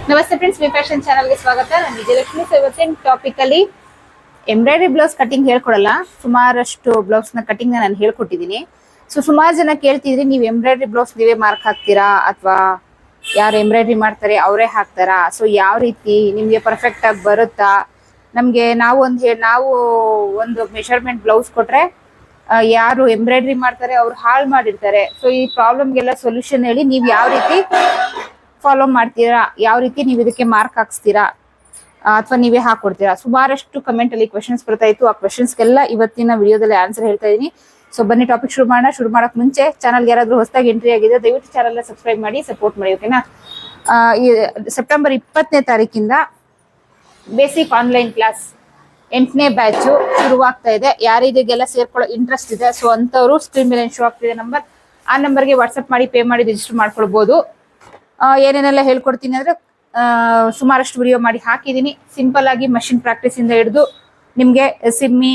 ನಮಸ್ತೆ friends, V fashion ಚಾನಲ್ಗೆ ಸ್ವಾಗತ. ನಾನು ವಿಜಯಲಕ್ಷ್ಮಿ. ಸೊ ಇವತ್ತಿನ ಟಾಪಿಕ್ ಅಲ್ಲಿ ಎಂಬ್ರಾಯ್ಡರಿ ಬ್ಲೌಸ್ ಕಟಿಂಗ್ ಹೇಳ್ಕೊಡಲ್ಲ, ಸುಮಾರಷ್ಟು ಬ್ಲೌಸ್ ನ ಕಟಿಂಗ್ ನಾನು ಹೇಳ್ಕೊಟ್ಟಿದ್ದೀನಿ. ಸೊ ಸುಮಾರು ಜನ ಕೇಳ್ತಿದ್ರಿ, ನೀವು ಎಂಬ್ರಾಯ್ಡರಿ ಬ್ಲೌಸ್ ನೀವೇ ಮಾರ್ಕ್ ಹಾಕ್ತೀರಾ ಅಥವಾ ಯಾರು ಎಂಬ್ರಾಯ್ಡರಿ ಮಾಡ್ತಾರೆ ಅವರೇ ಹಾಕ್ತಾರಾ? ಸೊ ಯಾವ ರೀತಿ ನಿಮ್ಗೆ ಪರ್ಫೆಕ್ಟ್ ಆಗಿ ಬರುತ್ತಾ? ನಮ್ಗೆ ನಾವು ಒಂದು ಮೆಷರ್ಮೆಂಟ್ ಬ್ಲೌಸ್ ಕೊಟ್ರೆ ಯಾರು ಎಂಬ್ರಾಯ್ಡರಿ ಮಾಡ್ತಾರೆ ಅವ್ರು ಹಾಳು ಮಾಡಿರ್ತಾರೆ. ಸೊ ಈ ಪ್ರಾಬ್ಲಮ್ಗೆಲ್ಲ ಸೊಲ್ಯೂಷನ್ ಹೇಳಿ ನೀವು ಯಾವ ರೀತಿ ಫಾಲೋ ಮಾಡ್ತೀರಾ, ಯಾವ ರೀತಿ ನೀವು ಇದಕ್ಕೆ ಮಾರ್ಕ್ ಹಾಕ್ಸ್ತೀರಾ ಅಥವಾ ನೀವೇ ಹಾಕೊಡ್ತೀರಾ? ಸುಮಾರಷ್ಟು ಕಮೆಂಟ್ ಅಲ್ಲಿ ಕ್ವೆಶನ್ಸ್ ಬರ್ತಾ ಇತ್ತು. ಆ ಕ್ವೆಶನ್ಸ್ಗೆಲ್ಲ ಇವತ್ತಿನ ವಿಡಿಯೋದಲ್ಲಿ ಆನ್ಸರ್ ಹೇಳ್ತಾ ಇದೀನಿ. ಸೊ ಬನ್ನಿ ಟಾಪಿಕ್ ಶುರು ಮಾಡೋಣ. ಶುರು ಮಾಡಕ್ ಮುಂಚೆ ಚಾನಲ್ಗೆ ಯಾರಾದ್ರೂ ಹೊಸದಾಗಿ ಎಂಟ್ರಿ ಆಗಿದೆ ದಯವಿಟ್ಟು ಚಾನಲ್ನ ಸಬ್ಸ್ಕ್ರೈಬ್ ಮಾಡಿ ಸಪೋರ್ಟ್ ಮಾಡಿ, ಓಕೆನಾ? ಈ ಸೆಪ್ಟೆಂಬರ್ 20ನೇ ತಾರೀಕಿಂದ ಬೇಸಿಕ್ ಆನ್ಲೈನ್ ಕ್ಲಾಸ್ 8ನೇ ಬ್ಯಾಚು ಶುರುವಾಗ್ತಾ ಇದೆ. ಯಾರಿಗೆಲ್ಲ ಸೇರ್ಕೊಳ್ಳೋ ಇಂಟ್ರೆಸ್ಟ್ ಇದೆ ಸೊ ಅಂತವರು ಸ್ಕ್ರೀನ್ ಮೇಲೆ ಶೋ ಆಗ್ತಿದೆ ನಂಬರ್, ಆ ನಂಬರ್ಗೆ ವಾಟ್ಸ್ಆಪ್ ಮಾಡಿ ಪೇ ಮಾಡಿ ರಿಜಿಸ್ಟರ್ ಮಾಡ್ಕೊಳ್ಬಹುದು. ಏನೇನೆಲ್ಲ ಹೇಳ್ಕೊಡ್ತೀನಿ ಅಂದ್ರೆ ಸುಮಾರಷ್ಟು ವಿಡಿಯೋ ಮಾಡಿ ಹಾಕಿದ್ದೀನಿ. ಸಿಂಪಲ್ ಆಗಿ ಮಷಿನ್ ಪ್ರಾಕ್ಟೀಸ್ ಇಂದ ಹಿಡಿದು ನಿಮ್ಗೆ ಸಿಮ್ಮಿ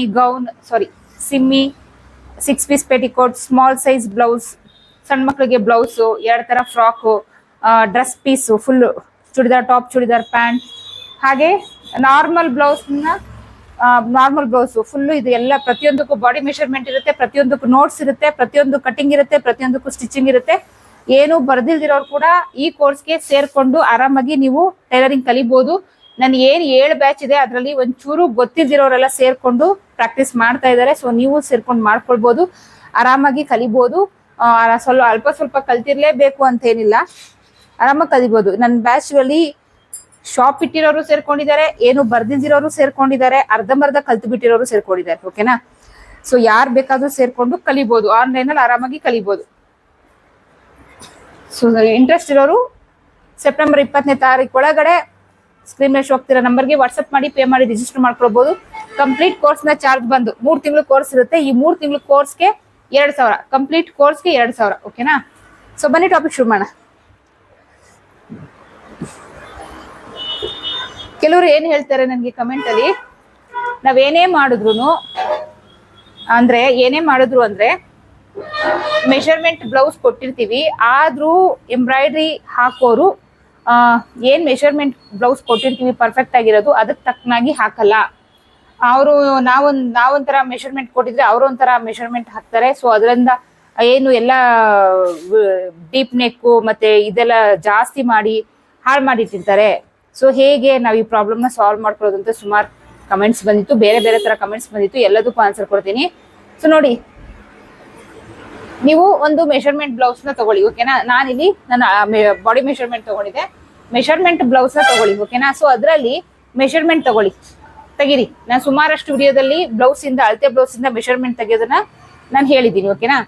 6 piece petticoat, small size blouse, ಸಣ್ಣ ಮಕ್ಕಳಿಗೆ ಬ್ಲೌಸು, 2 ತರ frock, dress piece, full churidar top, churidar pant, ಹಾಗೆ ನಾರ್ಮಲ್ ಬ್ಲೌಸು ಫುಲ್ಲು. ಇದು ಎಲ್ಲ ಪ್ರತಿಯೊಂದಕ್ಕೂ ಬಾಡಿ ಮೆಷರ್ಮೆಂಟ್ ಇರುತ್ತೆ, ಪ್ರತಿಯೊಂದಕ್ಕೂ ನೋಟ್ಸ್ ಇರುತ್ತೆ, ಪ್ರತಿಯೊಂದು ಕಟಿಂಗ್ ಇರುತ್ತೆ, ಪ್ರತಿಯೊಂದಕ್ಕೂ ಸ್ಟಿಚಿಂಗ್ ಇರುತ್ತೆ. ಏನು ಬರ್ದಿಲ್ದಿರೋರು ಕೂಡ ಈ ಕೋರ್ಸ್ಗೆ ಸೇರ್ಕೊಂಡು ಆರಾಮಾಗಿ ನೀವು ಟೈಲರಿಂಗ್ ಕಲಿಬಹುದು. ನನ್ ಏನ್ 7 ಬ್ಯಾಚ್ ಇದೆ ಅದರಲ್ಲಿ ಒಂಚೂರು ಗೊತ್ತಿಲ್ದಿರೋರೆಲ್ಲ ಸೇರ್ಕೊಂಡು ಪ್ರಾಕ್ಟೀಸ್ ಮಾಡ್ತಾ ಇದ್ದಾರೆ. ಸೊ ನೀವು ಸೇರ್ಕೊಂಡು ಮಾಡ್ಕೊಳ್ಬಹುದು, ಆರಾಮಾಗಿ ಕಲಿಬಹುದು. ಅಲ್ಪ ಸ್ವಲ್ಪ ಕಲ್ತಿರ್ಲೇಬೇಕು ಅಂತ ಏನಿಲ್ಲ, ಆರಾಮಾಗಿ ಕಲಿಬಹುದು. ನನ್ನ ಬ್ಯಾಚ್ ಅಲ್ಲಿ ಶಾಪ್ ಇಟ್ಟಿರೋರು ಸೇರ್ಕೊಂಡಿದ್ದಾರೆ, ಏನು ಬರ್ದಿಲ್ದಿರೋರು ಸೇರ್ಕೊಂಡಿದ್ದಾರೆ, ಅರ್ಧಂಬರ್ಧ ಕಲ್ತು ಬಿಟ್ಟಿರೋರು ಸೇರ್ಕೊಂಡಿದ್ದಾರೆ, ಓಕೆನಾ? ಸೊ ಯಾರು ಬೇಕಾದ್ರೂ ಸೇರ್ಕೊಂಡು ಕಲಿಬಹುದು, ಆನ್ಲೈನ್ ಅಲ್ಲಿ ಆರಾಮಾಗಿ ಕಲಿಬಹುದು. ಸೊ ಇಂಟ್ರೆಸ್ಟ್ ಇರೋರು ಸೆಪ್ಟೆಂಬರ್ 20ನೇ ತಾರೀಕು ಒಳಗಡೆ ಸ್ಕ್ರೀನ್ ಮೇಲೆ ಶೋ ಆಗ್ತಿರೋ ನಂಬರ್ಗೆ ವಾಟ್ಸ್ಆಪ್ ಮಾಡಿ ಪೇ ಮಾಡಿ ರಿಜಿಸ್ಟರ್ ಮಾಡ್ಕೊಳ್ಬಹುದು. ಕಂಪ್ಲೀಟ್ ಕೋರ್ಸ್ ನ ಚಾರ್ಜ್ ಬಂದು 3 ತಿಂಗಳು ಕೋರ್ಸ್ ಇರುತ್ತೆ. ಈ 3 ತಿಂಗಳು ಕೋರ್ಸ್ಗೆ 2,000, ಕಂಪ್ಲೀಟ್ ಕೋರ್ಸ್ಗೆ 2,000, ಓಕೆನಾ? ಸೊ ಬನ್ನಿ ಟಾಪಿಕ್ ಶುರು ಮಾಡೋಣ. ಕೆಲವರು ಏನ್ ಹೇಳ್ತಾರೆ ನನಗೆ ಕಮೆಂಟ್ ಅಲ್ಲಿ, ನಾವೇನೇ ಮಾಡಿದ್ರು ಅಂದ್ರೆ ಮೆಷರ್ಮೆಂಟ್ ಬ್ಲೌಸ್ ಕೊಟ್ಟಿರ್ತೀವಿ, ಆದ್ರೂ ಎಂಬ್ರಾಯ್ಡ್ರಿ ಹಾಕೋರು ಏನ್ ಮೆಷರ್ಮೆಂಟ್ ಬ್ಲೌಸ್ ಕೊಟ್ಟಿರ್ತೀವಿ ಪರ್ಫೆಕ್ಟ್ ಆಗಿರೋದು ಅದಕ್ಕೆ ತಕ್ಕನಾಗಿ ಹಾಕಲ್ಲ. ಅವರು ನಾವೊಂಥರ ಮೆಷರ್ಮೆಂಟ್ ಕೊಟ್ಟಿದ್ರೆ ಅವರೊಂಥರ ಮೆಷರ್ಮೆಂಟ್ ಹಾಕ್ತಾರೆ. ಸೊ ಅದರಿಂದ ಏನು ಎಲ್ಲ ಡೀಪ್ ನೆಕ್ಕು ಮತ್ತೆ ಇದೆಲ್ಲ ಜಾಸ್ತಿ ಮಾಡಿ ಹಾಳು ಮಾಡಿಟ್ಟಿರ್ತಾರೆ. ಸೊ ಹೇಗೆ ನಾವು ಈ ಪ್ರಾಬ್ಲಮ್ನ ಸಾಲ್ವ್ ಮಾಡ್ಕೊಳ್ಳೋದು ಅಂತ ಸುಮಾರು ಕಮೆಂಟ್ಸ್ ಬಂದಿತ್ತು, ಬೇರೆ ಬೇರೆ ತರ ಕಮೆಂಟ್ಸ್ ಬಂದಿತ್ತು, ಎಲ್ಲದಕ್ಕೂ ಆನ್ಸರ್ ಕೊಡ್ತೀನಿ. ಸೊ ನೋಡಿ, ನೀವು ಒಂದು ಮೆಷರ್ಮೆಂಟ್ ಬ್ಲೌಸ್ ನ ತಗೊಳ್ಳಿ, ಓಕೆನಾ? ನಾನಿಲ್ಲಿ ನನ್ನ ಬಾಡಿ ಮೆಷರ್ಮೆಂಟ್ ತಗೊಂಡಿದ್ದೆ, ಮೆಷರ್ಮೆಂಟ್ ಬ್ಲೌಸ್ ನ ತಗೊಳ್ಳಿ, ಓಕೆನಾ? ಸೊ ಅದರಲ್ಲಿ ಮೆಷರ್ಮೆಂಟ್ ತೆಗಿರಿ. ನಾನು ಸುಮಾರಷ್ಟು ವಿಡಿಯೋದಲ್ಲಿ ಬ್ಲೌಸ್ ಇಂದ, ಅಳತೆ ಬ್ಲೌಸ್ ಇಂದ ಮೆಷರ್ಮೆಂಟ್ ತೆಗೆಯೋದನ್ನ ನಾನು ಹೇಳಿದ್ದೀನಿ, ಓಕೆನಾ?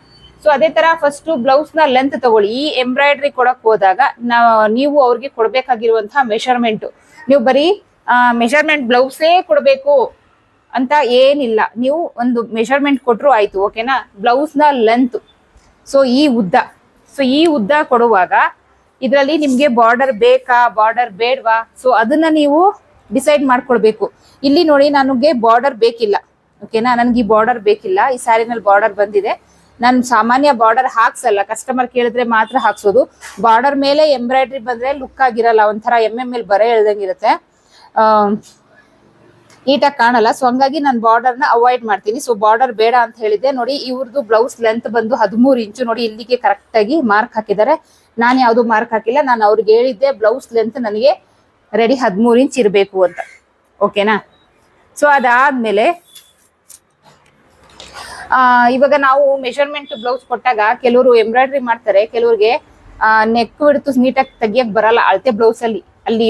ಸೊ ಅದೇ ತರ ಫಸ್ಟ್ ಬ್ಲೌಸ್ ನ ಲೆಂತ್ ತಗೊಳ್ಳಿ. ಈ ಎಂಬ್ರಾಯ್ಡ್ರಿ ಕೊಡಕ್ ಹೋದಾಗ ನೀವು ಅವ್ರಿಗೆ ಕೊಡ್ಬೇಕಾಗಿರುವಂತಹ ಮೆಷರ್ಮೆಂಟ್, ನೀವು ಬರೀ ಮೆಷರ್ಮೆಂಟ್ ಬ್ಲೌಸೇ ಕೊಡ್ಬೇಕು ಅಂತ ಏನಿಲ್ಲ. ನೀವು ಒಂದು ಮೆಷರ್ಮೆಂಟ್ ಕೊಟ್ರು ಆಯ್ತು, ಓಕೆನಾ? ಬ್ಲೌಸ್ ನ ಲೆಂತ್, ಸೊ ಈ ಉದ್ದ ಕೊಡುವಾಗ ಇದರಲ್ಲಿ ನಿಮ್ಗೆ ಬಾರ್ಡರ್ ಬೇಕಾ, ಬಾರ್ಡರ್ ಬೇಡವಾ, ಸೊ ಅದನ್ನ ನೀವು ಡಿಸೈಡ್ ಮಾಡ್ಕೊಳ್ಬೇಕು. ಇಲ್ಲಿ ನೋಡಿ, ನನಗೆ ಬಾರ್ಡರ್ ಬೇಕಿಲ್ಲ, ಓಕೆನಾ? ನನ್ಗೆ ಈ ಬಾರ್ಡರ್ ಬೇಕಿಲ್ಲ. ಈ ಸ್ಯಾರಿನಲ್ಲಿ ಬಾರ್ಡರ್ ಬಂದಿದೆ. ನಾನು ಸಾಮಾನ್ಯ ಬಾರ್ಡರ್ ಹಾಕ್ಸಲ್ಲ, ಕಸ್ಟಮರ್ ಕೇಳಿದ್ರೆ ಮಾತ್ರ ಹಾಕ್ಸೋದು. ಬಾರ್ಡರ್ ಮೇಲೆ ಎಂಬ್ರಾಯ್ಡ್ರಿ ಬಂದ್ರೆ ಲುಕ್ ಆಗಿರಲ್ಲ, ಒಂಥರ ಮೇಲೆ ಬರೆ ಎಳ್ದಂಗಿರುತ್ತೆ, ನೀಟಾಗಿ ಕಾಣಲ್ಲ. ಸೊ ಹಂಗಾಗಿ ನಾನು ಬಾರ್ಡರ್ನ ಅವಾಯ್ಡ್ ಮಾಡ್ತೀನಿ. ಸೊ ಬಾರ್ಡರ್ ಬೇಡ ಅಂತ ಹೇಳಿದ್ದೆ. ನೋಡಿ, ಇವ್ರದ್ದು ಬ್ಲೌಸ್ ಲೆಂತ್ ಬಂದು 13 ಇಂಚು. ನೋಡಿ, ಇಲ್ಲಿಗೆ ಕರೆಕ್ಟ್ ಆಗಿ ಮಾರ್ಕ್ ಹಾಕಿದ್ದಾರೆ. ನಾನು ಯಾವ್ದು ಮಾರ್ಕ್ ಹಾಕಿಲ್ಲ, ನಾನು ಅವ್ರಿಗೆ ಹೇಳಿದ್ದೆ ಬ್ಲೌಸ್ ಲೆಂತ್ ನನಗೆ ರೆಡಿ 13 ಇಂಚ್ ಇರಬೇಕು ಅಂತ, ಓಕೆನಾ? ಸೊ ಅದಾದ್ಮೇಲೆ ಇವಾಗ ನಾವು ಮೆಷರ್ಮೆಂಟ್ ಬ್ಲೌಸ್ ಕೊಟ್ಟಾಗ ಕೆಲವರು ಎಂಬ್ರಾಯ್ಡ್ರಿ ಮಾಡ್ತಾರೆ, ಕೆಲವ್ರಿಗೆ ನೆಕ್ ಹಿಡಿದು ನೀಟಾಗಿ ತೆಗಿಯಕ್ ಬರಲ್ಲ. ಅಳತೆ ಬ್ಲೌಸ್ ಅಲ್ಲಿ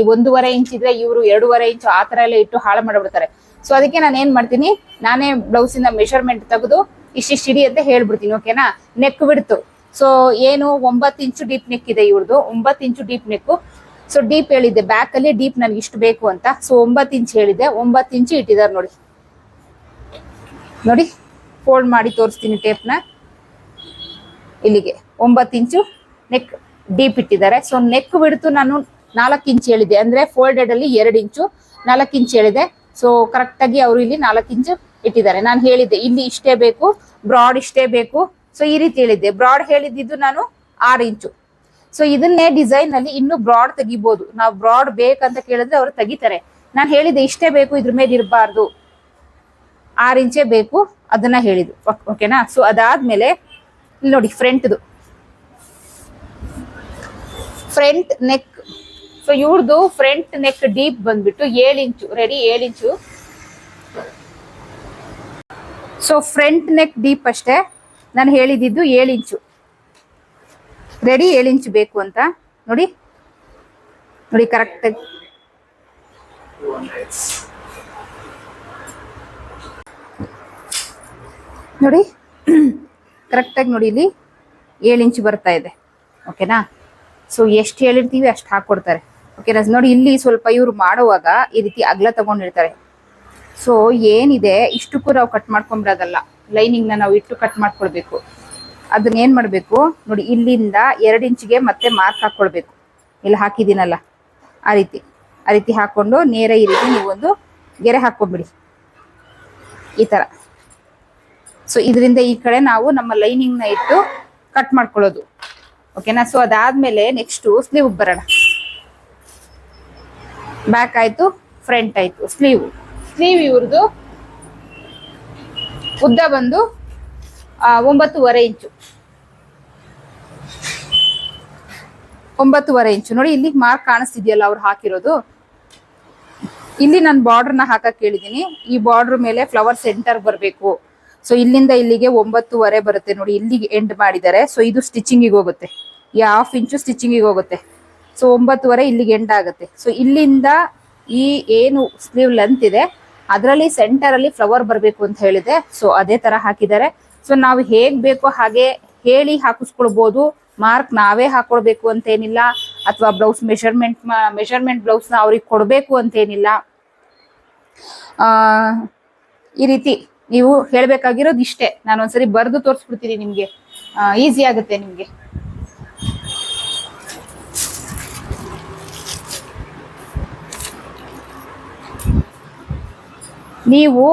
1.5 ಇಂಚ್ ಇದ್ರೆ ಇವರು 2.5 ಇಂಚು ಆ ತರ ಎಲ್ಲ ಇಟ್ಟು ಹಾಳು ಮಾಡ್ಬಿಡ್ತಾರೆ. ಸೊ ಅದಕ್ಕೆ ನಾನು ಏನ್ ಮಾಡ್ತೀನಿ, ನಾನೇ ಬ್ಲೌಸ್ ಇಂದ ಮೆಷರ್ಮೆಂಟ್ ತೆಗೆದು ಇಷ್ಟಿಡಿ ಅಂತ ಹೇಳ್ಬಿಡ್ತೀನಿ, ಓಕೆನಾ? ನೆಕ್ ಬಿಡ್ತು. ಸೊ ಏನು 9 ಇಂಚು ಡೀಪ್ ನೆಕ್ ಇದೆ ಇವ್ರದ್ದು, 9 ಇಂಚು ಡೀಪ್ ನೆಕ್. ಸೊ ಡೀಪ್ ಹೇಳಿದ್ದೆ, ಬ್ಯಾಕ್ ಅಲ್ಲಿ ಡೀಪ್ ನನ್ಗೆ ಇಷ್ಟು ಬೇಕು ಅಂತ. ಸೊ 9 ಇಂಚ್ ಹೇಳಿದ್ದೆ, 9 ಇಂಚು ಇಟ್ಟಿದ್ದಾರೆ. ನೋಡಿ ಫೋಲ್ಡ್ ಮಾಡಿ ತೋರಿಸ್ತೀನಿ ಟೇಪ್ನ. ಇಲ್ಲಿಗೆ 9 ಇಂಚು ನೆಕ್ ಡೀಪ್ ಇಟ್ಟಿದ್ದಾರೆ. ಸೊ ನೆಕ್ ಬಿಡ್ತು ನಾನು 4 ಇಂಚ್ ಹೇಳಿದೆ, ಅಂದ್ರೆ ಫೋಲ್ಡೆಡ್ ಅಲ್ಲಿ 2 ಇಂಚು 4 ಇಂಚ್ ಹೇಳಿದೆ. ಸೊ ಕರೆಕ್ಟ್ ಆಗಿ ಅವರು ಇಲ್ಲಿ 4 ಇಂಚು ಇಟ್ಟಿದ್ದಾರೆ. ನಾನು ಹೇಳಿದ್ದೆ ಇಲ್ಲಿ ಇಷ್ಟೇ ಬೇಕು, ಬ್ರಾಡ್ ಇಷ್ಟೇ ಬೇಕು. ಸೊ ಈ ರೀತಿ ಹೇಳಿದ್ದೆ. ಬ್ರಾಡ್ ಹೇಳಿದ್ದು ನಾನು 6 ಇಂಚು, ಸೊ ಇದನ್ನೇ ಡಿಸೈನ್ ಅಲ್ಲಿ ಇನ್ನು ಬ್ರಾಡ್ ತೆಗಿಬಹುದು. ನಾವು ಬ್ರಾಡ್ ಬೇಕಂತ ಕೇಳಿದ್ರೆ ಅವ್ರು ತೆಗಿತಾರೆ. ನಾನು ಹೇಳಿದೆ ಇಷ್ಟೇ ಬೇಕು, ಇದ್ರ ಮೇಲೆ ಇರಬಾರ್ದು, 6 ಇಂಚೇ ಬೇಕು, ಅದನ್ನ ಹೇಳಿದ್ದು. ಓಕೆನಾ. ಸೊ ಅದಾದ್ಮೇಲೆ ಇಲ್ಲಿ ನೋಡಿ ಫ್ರಂಟ್ ನೆಕ್. ಸೊ ಇವ್ರದ್ದು ಫ್ರಂಟ್ ನೆಕ್ ಡೀಪ್ ಬಂದ್ಬಿಟ್ಟು 7 ಇಂಚು. ರೆಡಿ 7 ಇಂಚು. ಸೊ ಫ್ರಂಟ್ ನೆಕ್ ಡೀಪ್ ಅಷ್ಟೇ ನಾನು ಹೇಳಿದ್ದು 7 ಇಂಚು. ರೆಡಿ 7 ಇಂಚು ಬೇಕು ಅಂತ ನೋಡಿ ಕರೆಕ್ಟ್ ನೋಡಿ ಕರೆಕ್ಟಾಗಿ ನೋಡಿ ಇಲ್ಲಿ 7 ಇಂಚು ಬರ್ತಾ ಇದೆ. ಓಕೆನಾ. ಸೊ ಎಷ್ಟು ಹೇಳಿರ್ತೀವಿ ಅಷ್ಟು ಹಾಕೊಡ್ತಾರೆ. ಓಕೆನಾ. ನೋಡಿ ಇಲ್ಲಿ ಸ್ವಲ್ಪ ಇವ್ರು ಮಾಡುವಾಗ ಈ ರೀತಿ ಅಗಲ ತಗೊಂಡಿರ್ತಾರೆ. ಸೊ ಏನಿದೆ ಇಷ್ಟಕ್ಕೂ ನಾವು ಕಟ್ ಮಾಡ್ಕೊಂಬಿಡೋದಲ್ಲ, ಲೈನಿಂಗ್ನ ನಾವು ಇಟ್ಟು ಕಟ್ ಮಾಡ್ಕೊಳ್ಬೇಕು. ಅದನ್ನ ಏನ್ ಮಾಡ್ಬೇಕು ನೋಡಿ, ಇಲ್ಲಿಂದ 2 ಇಂಚಿಗೆ ಮತ್ತೆ ಮಾರ್ಕ್ ಹಾಕೊಳ್ಬೇಕು. ಇಲ್ಲಿ ಹಾಕಿದ್ದೀನಲ್ಲ ಆ ರೀತಿ ಹಾಕೊಂಡು ನೇರ ಈ ರೀತಿ ನೀವೊಂದು ಗೆರೆ ಹಾಕೊಂಡ್ಬಿಡಿ ಈ ತರ. ಸೊ ಇದರಿಂದ ಈ ಕಡೆ ನಾವು ನಮ್ಮ ಲೈನಿಂಗ್ ನ ಇಟ್ಟು ಕಟ್ ಮಾಡ್ಕೊಳ್ಳೋದು. ಓಕೆನಾ. ಸೊ ಅದಾದ್ಮೇಲೆ ನೆಕ್ಸ್ಟ್ ಸ್ಲೀವ್ ಬರೋಣ. ಬ್ಯಾಕ್ ಆಯ್ತು, ಫ್ರಂಟ್ ಆಯ್ತು. ಸ್ಲೀವ್ ಇವ್ರದ್ದು ಉದ್ದ ಬಂದು 9.5 ಇಂಚು. 9.5 ಇಂಚು ನೋಡಿ. ಇಲ್ಲಿ ಮಾರ್ಕ್ ಕಾಣಿಸ್ತಿದ್ಯಲ್ಲ ಅವ್ರು ಹಾಕಿರೋದು. ಇಲ್ಲಿ ನಾನು ಬಾರ್ಡರ್ನ ಹಾಕಕ್ ಹೇಳಿದೀನಿ. ಈ ಬಾರ್ಡರ್ ಮೇಲೆ ಫ್ಲವರ್ ಸೆಂಟರ್ ಬರಬೇಕು. ಸೊ ಇಲ್ಲಿಂದ ಇಲ್ಲಿಗೆ 9.5 ಬರುತ್ತೆ ನೋಡಿ. ಇಲ್ಲಿಗೆ ಎಂಡ್ ಮಾಡಿದ್ದಾರೆ. ಸೊ ಇದು ಸ್ಟಿಚಿಂಗಿಗೆ ಹೋಗುತ್ತೆ. ಈ 1/2 ಇಂಚು ಸ್ಟಿಚಿಂಗಿಗೆ ಹೋಗುತ್ತೆ. ಸೊ 9.5 ಇಲ್ಲಿಗೆ ಎಂಡ್ ಆಗುತ್ತೆ. ಸೊ ಇಲ್ಲಿಂದ ಈ ಏನು ಸ್ಲೀವ್ ಲೆಂತ್ ಇದೆ ಅದರಲ್ಲಿ ಸೆಂಟರ್ ಅಲ್ಲಿ ಫ್ಲವರ್ ಬರಬೇಕು ಅಂತ ಹೇಳಿದೆ. ಸೊ ಅದೇ ತರ ಹಾಕಿದ್ದಾರೆ. ಸೊ ನಾವು ಹೇಗ್ ಬೇಕೋ ಹಾಗೆ ಹೇಳಿ ಹಾಕಿಸ್ಕೊಳ್ಬಹುದು. ಮಾರ್ಕ್ ನಾವೇ ಹಾಕೊಳ್ಬೇಕು ಅಂತೇನಿಲ್ಲ, ಅಥವಾ ಬ್ಲೌಸ್ ಮೆಷರ್ಮೆಂಟ್ ಬ್ಲೌಸ್ ನ ಅವ್ರಿಗೆ ಕೊಡ್ಬೇಕು ಅಂತೇನಿಲ್ಲ. ಈ ರೀತಿ ನೀವು ಹೇಳ್ಬೇಕಾಗಿರೋದು ಇಷ್ಟೇ. ನಾನು ಒಂದ್ಸರಿ ಬರೆದು ತೋರಿಸ್ಬಿಡ್ತೀನಿ ನಿಮ್ಗೆ, ಈಸಿ ಆಗುತ್ತೆ ನಿಮ್ಗೆ. ನೀವು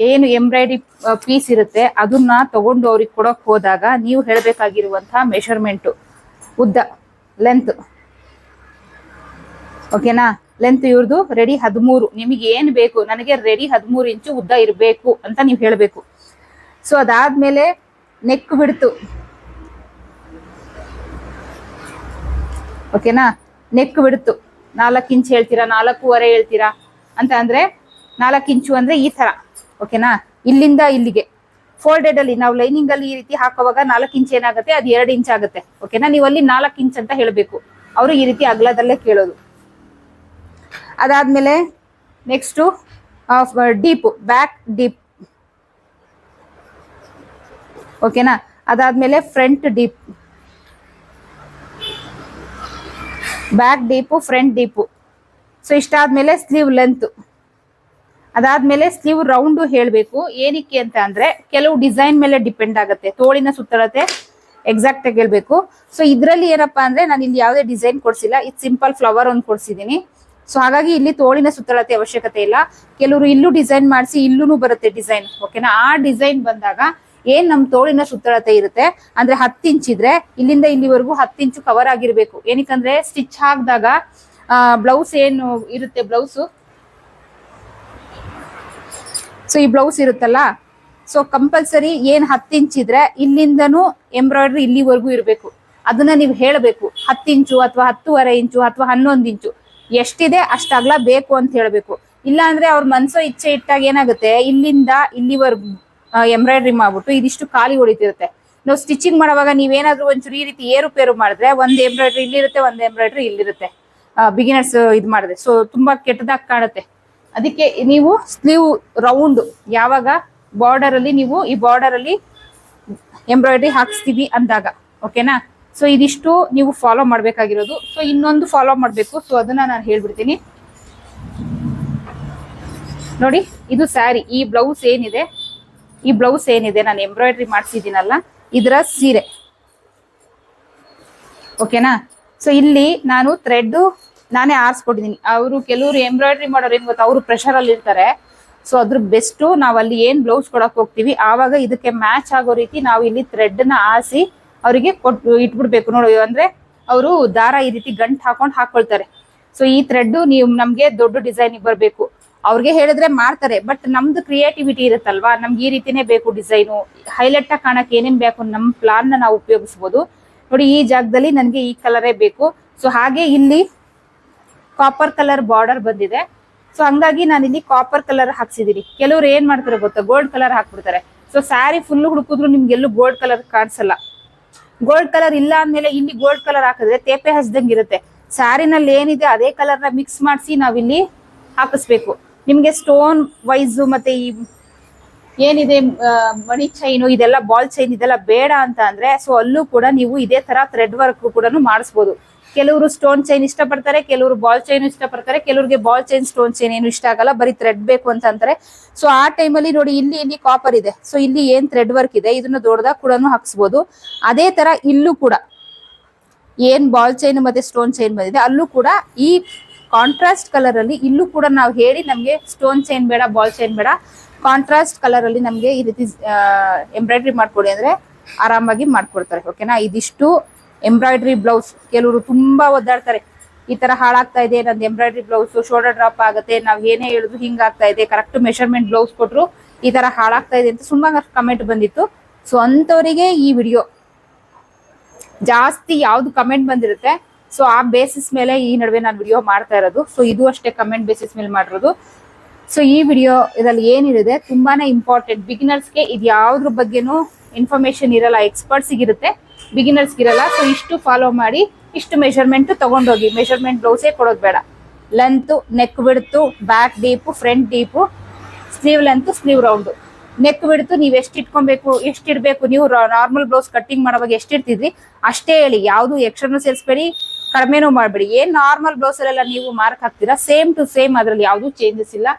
ಏನು ಎಂಬ್ರಾಯ್ಡ್ರಿ ಪೀಸ್ ಇರುತ್ತೆ ಅದನ್ನ ತಗೊಂಡು ಅವ್ರಿಗೆ ಕೊಡೋಕೆ ಹೋದಾಗ ನೀವು ಹೇಳಬೇಕಾಗಿರುವಂತಹ ಮೆಷರ್ಮೆಂಟು, ಉದ್ದ, ಲೆಂತ್. ಓಕೆನಾ. ಲೆಂತ್ ಇವ್ರದ್ದು ರೆಡಿ 13. ನಿಮಗೆ ಏನು ಬೇಕು, ನನಗೆ ರೆಡಿ 13 ಇಂಚು ಉದ್ದ ಇರಬೇಕು ಅಂತ ನೀವು ಹೇಳಬೇಕು. ಸೊ ಅದಾದ್ಮೇಲೆ ನೆಕ್ ಬಿಡ್ತು. ಓಕೆನಾ. ನೆಕ್ ಬಿಡ್ತು 4 ಇಂಚ್ ಹೇಳ್ತೀರಾ, 4.5 ಹೇಳ್ತೀರಾ ಅಂತ ಅಂದ್ರೆ 4 ಇಂಚು ಅಂದ್ರೆ ಈ ತರ. ಓಕೆನಾ. ಇಲ್ಲಿಂದ ಇಲ್ಲಿಗೆ ಫೋಲ್ಡೆಡ್ ಅಲ್ಲಿ ನಾವು ಲೈನಿಂಗ್ ಅಲ್ಲಿ ಈ ರೀತಿ ಹಾಕುವಾಗ 4 ಇಂಚ್ ಏನಾಗುತ್ತೆ, ಅದು 2 ಇಂಚ್ ಆಗುತ್ತೆ. ಓಕೆನಾ. ನೀವು ಅಲ್ಲಿ 4 ಇಂಚ್ ಅಂತ ಹೇಳಬೇಕು. ಅವರು ಈ ರೀತಿ ಅಗಲದಲ್ಲೇ ಕೇಳೋದು. ಅದಾದ್ಮೇಲೆ ನೆಕ್ಸ್ಟ್ ಡೀಪ್, ಬ್ಯಾಕ್ ಡೀಪ್. ಓಕೆನಾ. ಅದಾದ್ಮೇಲೆ front deep, back deep, front deep. So ಇಷ್ಟಾದ್ಮೇಲೆ ಸ್ಲೀವ್ ಲೆಂತ್. ಅದಾದ್ಮೇಲೆ ಸ್ಲೀವ್ ರೌಂಡು ಹೇಳಬೇಕು. ಏನಕ್ಕೆ ಅಂತ ಅಂದ್ರೆ ಕೆಲವು ಡಿಸೈನ್ ಮೇಲೆ ಡಿಪೆಂಡ್ ಆಗುತ್ತೆ. ತೋಳಿನ ಸುತ್ತಳತೆ ಎಕ್ಸಾಕ್ಟ್ ಆಗಿ ಹೇಳ್ಬೇಕು. ಸೊ ಇದ್ರಲ್ಲಿ ಏನಪ್ಪಾ ಅಂದ್ರೆ ನಾನು ಇಲ್ಲಿ ಯಾವುದೇ ಡಿಸೈನ್ ಕೊಡ್ಸಿಲ್ಲ, ಇದು ಸಿಂಪಲ್ ಫ್ಲವರ್ ಒಂದು ಕೊಡ್ಸಿದೀನಿ. ಸೊ ಹಾಗಾಗಿ ಇಲ್ಲಿ ತೋಳಿನ ಸುತ್ತಳತೆ ಅವಶ್ಯಕತೆ ಇಲ್ಲ. ಕೆಲವರು ಇಲ್ಲೂ ಡಿಸೈನ್ ಮಾಡಿಸಿ ಇಲ್ಲೂ ಬರುತ್ತೆ ಡಿಸೈನ್. ಓಕೆನಾ. ಆ ಡಿಸೈನ್ ಬಂದಾಗ ಏನ್ ನಮ್ ತೋಳಿನ ಸುತ್ತಳತೆ ಇರುತ್ತೆ ಅಂದ್ರೆ 10 ಇಂಚ್ ಇದ್ರೆ ಇಲ್ಲಿಂದ ಇಲ್ಲಿವರೆಗೂ 10 ಇಂಚು ಕವರ್ ಆಗಿರ್ಬೇಕು. ಏನಕ್ಕಂದ್ರೆ ಸ್ಟಿಚ್ ಹಾಕಿದಾಗ ಬ್ಲೌಸ್ ಏನು ಇರುತ್ತೆ, ಬ್ಲೌಸು, ಸೊ ಈ ಬ್ಲೌಸ್ ಇರುತ್ತಲ್ಲ, ಸೊ ಕಂಪಲ್ಸರಿ ಏನ್ 10 ಇಂಚ್ ಇದ್ರೆ ಇಲ್ಲಿಂದನೂ ಎಂಬ್ರಾಯ್ಡ್ರಿ ಇಲ್ಲಿವರೆಗೂ ಇರಬೇಕು. ಅದನ್ನ ನೀವು ಹೇಳಬೇಕು. 10 ಇಂಚು ಅಥವಾ 10.5 ಇಂಚು ಅಥವಾ 11 ಇಂಚು ಎಷ್ಟಿದೆ ಅಷ್ಟಾಗ್ಲ ಬೇಕು ಅಂತ ಹೇಳ್ಬೇಕು. ಇಲ್ಲ ಅಂದ್ರೆ ಅವ್ರ ಮನ್ಸೋ ಇಚ್ಛೆ ಇಟ್ಟಾಗ ಏನಾಗುತ್ತೆ, ಇಲ್ಲಿಂದ ಇಲ್ಲಿವರೆಗೂ ಎಂಬ್ರಾಯ್ಡ್ರಿ ಮಾಡ್ಬಿಟ್ಟು ಇದಿಷ್ಟು ಖಾಲಿ ಹೊಡಿತಿರುತ್ತೆ. ನಾವು ಸ್ಟಿಚಿಂಗ್ ಮಾಡುವಾಗ ನೀವೇನಾದ್ರೂ ಒಂಚೂರು ಈ ರೀತಿ ಏರುಪೇರು ಮಾಡಿದ್ರೆ ಒಂದ್ ಎಂಬ್ರಾಯ್ಡ್ರಿ ಇಲ್ಲಿರುತ್ತೆ, ಒಂದ್ ಎಂಬ್ರಾಯ್ಡ್ರಿ ಇಲ್ಲಿರುತ್ತೆ. ಬಿಗಿನರ್ಸ್ ಇದು ಮಾಡಿದ್ರೆ ಸೊ ತುಂಬಾ ಕೆಟ್ಟದಾಗಿ ಕಾಣುತ್ತೆ. ಅದಕ್ಕೆ ನೀವು ಸ್ಲೀವ್ ರೌಂಡ್ ಯಾವಾಗ ಬಾರ್ಡರ್ ಅಲ್ಲಿ ನೀವು ಈ ಬಾರ್ಡರ್ ಅಲ್ಲಿ ಎಂಬ್ರಾಯ್ಡ್ರಿ ಹಾಕ್ಸ್ತೀವಿ ಅಂದಾಗ. ಓಕೆನಾ. ಸೊ ಇದಿಷ್ಟು ನೀವು ಫಾಲೋ ಮಾಡ್ಬೇಕಾಗಿರೋದು. ಸೊ ಇನ್ನೊಂದು ಫಾಲೋ ಮಾಡ್ಬೇಕು. ಸೊ ಅದನ್ನ ನಾನು ಹೇಳ್ಬಿಡ್ತೀನಿ ನೋಡಿ. ಇದು ಸ್ಯಾರಿ, ಈ ಬ್ಲೌಸ್ ಏನಿದೆ ನಾನು ಎಂಬ್ರಾಯ್ಡ್ರಿ ಮಾಡ್ಸಿದ್ದೀನಲ್ಲ ಇದರ ಸೀರೆ. ಓಕೆನಾ. ಸೊ ಇಲ್ಲಿ ನಾನು ಥ್ರೆಡ್ ನಾನೇ ಆರಿಸ್ಕೊಟ್ಟಿದ್ದೀನಿ. ಅವರು ಕೆಲವರು ಎಂಬ್ರಾಯ್ಡ್ರಿ ಮಾಡೋರು ಏನ್ ಗೊತ್ತಾ, ಅವರು ಪ್ರೆಷರ್ ಅಲ್ಲಿ ಇರ್ತಾರೆ. ಸೊ ಅದ್ರ ಬೆಸ್ಟ್ ನಾವ್ ಅಲ್ಲಿ ಏನ್ ಬ್ಲೌಸ್ ಕೊಡಕ್ ಹೋಗ್ತೀವಿ ಆವಾಗ ಇದಕ್ಕೆ ಮ್ಯಾಚ್ ಆಗೋ ರೀತಿ ನಾವು ಇಲ್ಲಿ ಥ್ರೆಡ್ ನ ಆರಿಸಿ ಅವರಿಗೆ ಕೊಟ್ಟು ಇಟ್ಬಿಡ್ಬೇಕು. ನೋಡಿ ಅಂದ್ರೆ ಅವರು ದಾರ ಈ ರೀತಿ ಗಂಟ್ ಹಾಕೊಂಡು ಹಾಕೊಳ್ತಾರೆ. ಸೊ ಈ ಥ್ರೆಡ್ ನೀವು ನಮ್ಗೆ ದೊಡ್ಡ ಡಿಸೈನ್ ಬರಬೇಕು, ಅವ್ರಿಗೆ ಹೇಳಿದ್ರೆ ಮಾಡ್ತಾರೆ. ಬಟ್ ನಮ್ದು ಕ್ರಿಯೇಟಿವಿಟಿ ಇರುತ್ತಲ್ವಾ, ನಮ್ಗೆ ಈ ರೀತಿನೇ ಬೇಕು ಡಿಸೈನು, ಹೈಲೈಟ್ ಆಗಿ ಕಾಣಕ್ಕೆ ಏನೇನ್ ಬೇಕು ನಮ್ಮ ಪ್ಲಾನ್ ನಾವು ಉಪಯೋಗಿಸಬಹುದು. ನೋಡಿ ಈ ಜಾಗದಲ್ಲಿ ನನಗೆ ಈ ಕಲರೇ ಬೇಕು. ಸೊ ಹಾಗೆ ಇಲ್ಲಿ ಕಾಪರ್ ಕಲರ್ ಬಾರ್ಡರ್ ಬಂದಿದೆ. ಸೊ ಹಂಗಾಗಿ ನಾನು ಇಲ್ಲಿ ಕಾಪರ್ ಕಲರ್ ಹಾಕ್ಸಿದೀನಿ. ಕೆಲವ್ರು ಏನ್ ಮಾಡ್ತಾರೆ ಗೊತ್ತಾ, ಗೋಲ್ಡ್ ಕಲರ್ ಹಾಕ್ಬಿಡ್ತಾರೆ. ಸೊ ಸ್ಯಾರಿ ಫುಲ್ ಹುಡುಕಿದ್ರು ನಿಮ್ಗೆಲ್ಲೂ ಗೋಲ್ಡ್ ಕಲರ್ ಕಾಣಿಸಲ್ಲ. ಗೋಲ್ಡ್ ಕಲರ್ ಇಲ್ಲ ಅಂದ್ಮೇಲೆ ಇಲ್ಲಿ ಗೋಲ್ಡ್ ಕಲರ್ ಹಾಕಿದ್ರೆ ತೇಪೆ ಹಚ್ದಂಗೆ ಇರುತ್ತೆ. ಸ್ಯಾರಿನಲ್ಲಿ ಏನಿದೆ ಅದೇ ಕಲರ್ನ ಮಿಕ್ಸ್ ಮಾಡಿಸಿ ನಾವಿಲ್ಲಿ ಹಾಕಿಸ್ಬೇಕು. ನಿಮ್ಗೆ ಸ್ಟೋನ್ ವೈಸ್ ಮತ್ತೆ ಈ ಏನಿದೆ ಮಣಿ ಚೈನು ಇದೆಲ್ಲ ಬಾಲ್ ಚೈನ್ ಇದೆಲ್ಲ ಬೇಡ ಅಂತ ಅಂದ್ರೆ ಸೊ ಅಲ್ಲೂ ಕೂಡ ನೀವು ಇದೇ ತರ ಥ್ರೆಡ್ ವರ್ಕ್ ಕೂಡ ಮಾಡಿಸ್ಬೋದು. ಕೆಲವರು ಸ್ಟೋನ್ ಚೈನ್ ಇಷ್ಟಪಡ್ತಾರೆ, ಕೆಲವರು ಬಾಲ್ ಚೈನ್ ಇಷ್ಟಪಡ್ತಾರೆ, ಕೆಲವ್ರಿಗೆ ಬಾಲ್ ಚೈನ್ ಸ್ಟೋನ್ ಚೈನ್ ಏನು ಇಷ್ಟ ಆಗಲ್ಲ, ಬರೀ ಥ್ರೆಡ್ ಬೇಕು ಅಂತ ಅಂತಾರೆ. ಸೊ ಆ ಟೈಮಲ್ಲಿ ನೋಡಿ ಇಲ್ಲಿ ಕಾಪರ್ ಇದೆ. ಸೊ ಇಲ್ಲಿ ಏನ್ ಥ್ರೆಡ್ ವರ್ಕ್ ಇದೆ ಇದನ್ನ ದೊಡ್ಡದಾಗ ಕೂಡ ಹಾಕ್ಸ್ಬೋದು. ಅದೇ ತರ ಇಲ್ಲೂ ಕೂಡ ಏನ್ ಬಾಲ್ ಚೈನ್ ಮತ್ತೆ ಸ್ಟೋನ್ ಚೈನ್ ಬಂದಿದೆ ಅಲ್ಲೂ ಕೂಡ ಈ ಕಾಂಟ್ರಾಸ್ಟ್ ಕಲರ್ ಅಲ್ಲಿ ಇಲ್ಲೂ ಕೂಡ ನಾವು ಹೇಳಿ ನಮ್ಗೆ ಸ್ಟೋನ್ ಚೈನ್ ಬೇಡ, ಬಾಲ್ ಚೈನ್ ಬೇಡ, ಕಾಂಟ್ರಾಸ್ಟ್ ಕಲರ್ ಅಲ್ಲಿ ನಮ್ಗೆ ಈ ರೀತಿ ಎಂಬ್ರಾಯ್ಡ್ರಿ ಮಾಡ್ಕೊಡಿ ಅಂದ್ರೆ ಆರಾಮಾಗಿ ಮಾಡ್ಕೊಡ್ತಾರೆ. ಓಕೆನಾ. ಇದಿಷ್ಟು ಎಂಬ್ರಾಯ್ಡ್ರಿ ಬ್ಲೌಸ್. ಕೆಲವರು ತುಂಬಾ ಒದ್ದಾಡ್ತಾರೆ, ಈ ತರ ಹಾಳಾಗ್ತಾ ಇದೆ ನಂದು ಎಂಬ್ರಾಯ್ಡ್ರಿ ಬ್ಲೌಸ್, ಶೋಲ್ಡರ್ ಡ್ರಾಪ್ ಆಗುತ್ತೆ, ನಾವ್ ಏನೇ ಹೇಳಿದ್ರು ಹಿಂಗ ಆಗ್ತಾ ಇದೆ, ಕರೆಕ್ಟ್ ಮೆಷರ್ಮೆಂಟ್ ಬ್ಲೌಸ್ ಕೊಟ್ರು ಈ ತರ ಹಾಳಾಗ್ತಾ ಇದೆ ಅಂತ ಸುಮಾರು ಕಮೆಂಟ್ ಬಂದಿತ್ತು. ಸೊ ಅಂತವರಿಗೆ ಈ ವಿಡಿಯೋ ಜಾಸ್ತಿ ಯಾವ್ದು ಕಮೆಂಟ್ ಬಂದಿರುತ್ತೆ ಸೊ ಆ ಬೇಸಿಸ್ ಮೇಲೆ ಈ ನಡುವೆ ನಾನು ವಿಡಿಯೋ ಮಾಡ್ತಾ ಇರೋದು. ಸೊ ಇದು ಅಷ್ಟೇ ಕಮೆಂಟ್ ಬೇಸಿಸ್ ಮೇಲೆ ಮಾಡಿರೋದು. ಸೊ ಈ ವಿಡಿಯೋ ಇದರಲ್ಲಿ ಏನಿದೆ ತುಂಬಾನೇ ಇಂಪಾರ್ಟೆಂಟ್. ಬಿಗಿನರ್ಸ್ಗೆ ಇದು ಯಾವ್ದ್ರ ಬಗ್ಗೆನೂ ಇನ್ಫಾರ್ಮೇಶನ್ ಇರಲ್ಲ, ಎಕ್ಸ್ಪರ್ಟ್ಸ್ಗೆ ಇರುತ್ತೆ, ಬಿಗಿನರ್ಸ್ಗೆ ಇರಲ್ಲ. ಸೊ ಇಷ್ಟು ಫಾಲೋ ಮಾಡಿ, ಇಷ್ಟು ಮೆಷರ್ಮೆಂಟ್ ತಗೊಂಡೋಗಿ. ಮೆಷರ್ಮೆಂಟ್ ಬ್ಲೌಸೇ ಕೊಡೋದು ಬೇಡ. Length, neck width, back deep, front deep, sleeve length, sleeve round, neck width ನೀವು ಎಷ್ಟು ಇಟ್ಕೊಬೇಕು, ಎಷ್ಟು ಇಡಬೇಕು. ನೀವು ನಾರ್ಮಲ್ ಬ್ಲೌಸ್ ಕಟ್ಟಿಂಗ್ ಮಾಡೋವಾಗ ಎಷ್ಟು ಇಡ್ತಿದ್ರಿ ಅಷ್ಟೇ ಹೇಳಿ, ಯಾವುದು ಎಕ್ಸ್ಟ್ರಾನು ಸೇರಿಸ್ಬೇಡಿ, ಕಡಿಮೆನೂ ಮಾಡಬೇಡಿ. ಏನ್ ನಾರ್ಮಲ್ ಬ್ಲೌಸ್ ಅಲ್ಲೆಲ್ಲ ನೀವು ಮಾರ್ಕ್ ಹಾಕ್ತೀರಾ ಸೇಮ್ ಟು ಸೇಮ್, ಅದ್ರಲ್ಲಿ ಯಾವ್ದು ಚೇಂಜಸ್ ಇಲ್ಲ.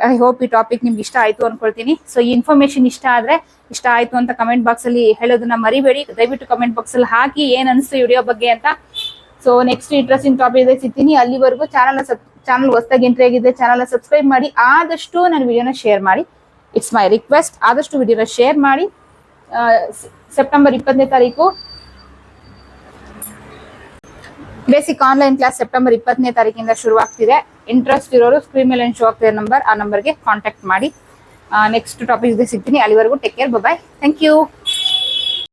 ಐ ಹೋಪ್ ಈ ಟಾಪಿಕ್ ನಿಮ್ಗೆ ಇಷ್ಟ ಆಯ್ತು ಅನ್ಕೊಳ್ತೀನಿ. ಸೊ ಈ ಇನ್ಫಾರ್ಮೇಶನ್ ಇಷ್ಟ ಆಯ್ತು ಅಂತ ಕಮೆಂಟ್ ಬಾಕ್ಸ್ ಅಲ್ಲಿ ಹೇಳೋದನ್ನ ಮರಿಬೇಡಿ. ದಯವಿಟ್ಟು ಕಮೆಂಟ್ ಬಾಕ್ಸ್ ಅಲ್ಲಿ ಹಾಕಿ ಏನ್ ಅನಿಸ್ತು ವಿಡಿಯೋ ಬಗ್ಗೆ ಅಂತ. ಸೊ ನೆಕ್ಸ್ಟ್ ಇಂಟ್ರೆಸ್ಟಿಂಗ್ ಟಾಪಿಕ್ ಸಿಗ್ತೀನಿ. ಅಲ್ಲಿವರೆಗೂ ಚಾನಲ್ ಹೊಸದಾಗಿ ಎಂಟ್ರಿ ಆಗಿದೆ, ಚಾನಲ್ ಸಬ್ಸ್ಕ್ರೈಬ್ ಮಾಡಿ, ಆದಷ್ಟು ನನ್ನ ವಿಡಿಯೋನ ಶೇರ್ ಮಾಡಿ. ಇಟ್ಸ್ ಮೈ ರಿಕ್ವೆಸ್ಟ್, ಆದಷ್ಟು ವಿಡಿಯೋನ ಶೇರ್ ಮಾಡಿ. ಸೆಪ್ಟೆಂಬರ್ 20ನೇ ತಾರೀಕು ಬೇಸಿಕ್ ಆನ್ಲೈನ್ ಕ್ಲಾಸ್ ಸೆಪ್ಟೆಂಬರ್ 20ನೇ ತಾರೀಕಿಂದ ಶುರುವಾಗ್ತಿದೆ. ಇಂಟ್ರೆಸ್ಟ್ ಇರೋರು ಸ್ಕ್ರೀನ್ ಮೇಲೆ ಶೋ ಆಗ್ತಿದೆ ನಂಬರ್, ಆ ನಂಬರ್ಗೆ ಕಾಂಟ್ಯಾಕ್ಟ್ ಮಾಡಿ. ನೆಕ್ಸ್ಟ್ ಟಾಪಿಕ್ಗೆ ಸಿಗ್ತೀನಿ. ಅಲ್ಲಿವರೆಗೂ take care, bye, thank you.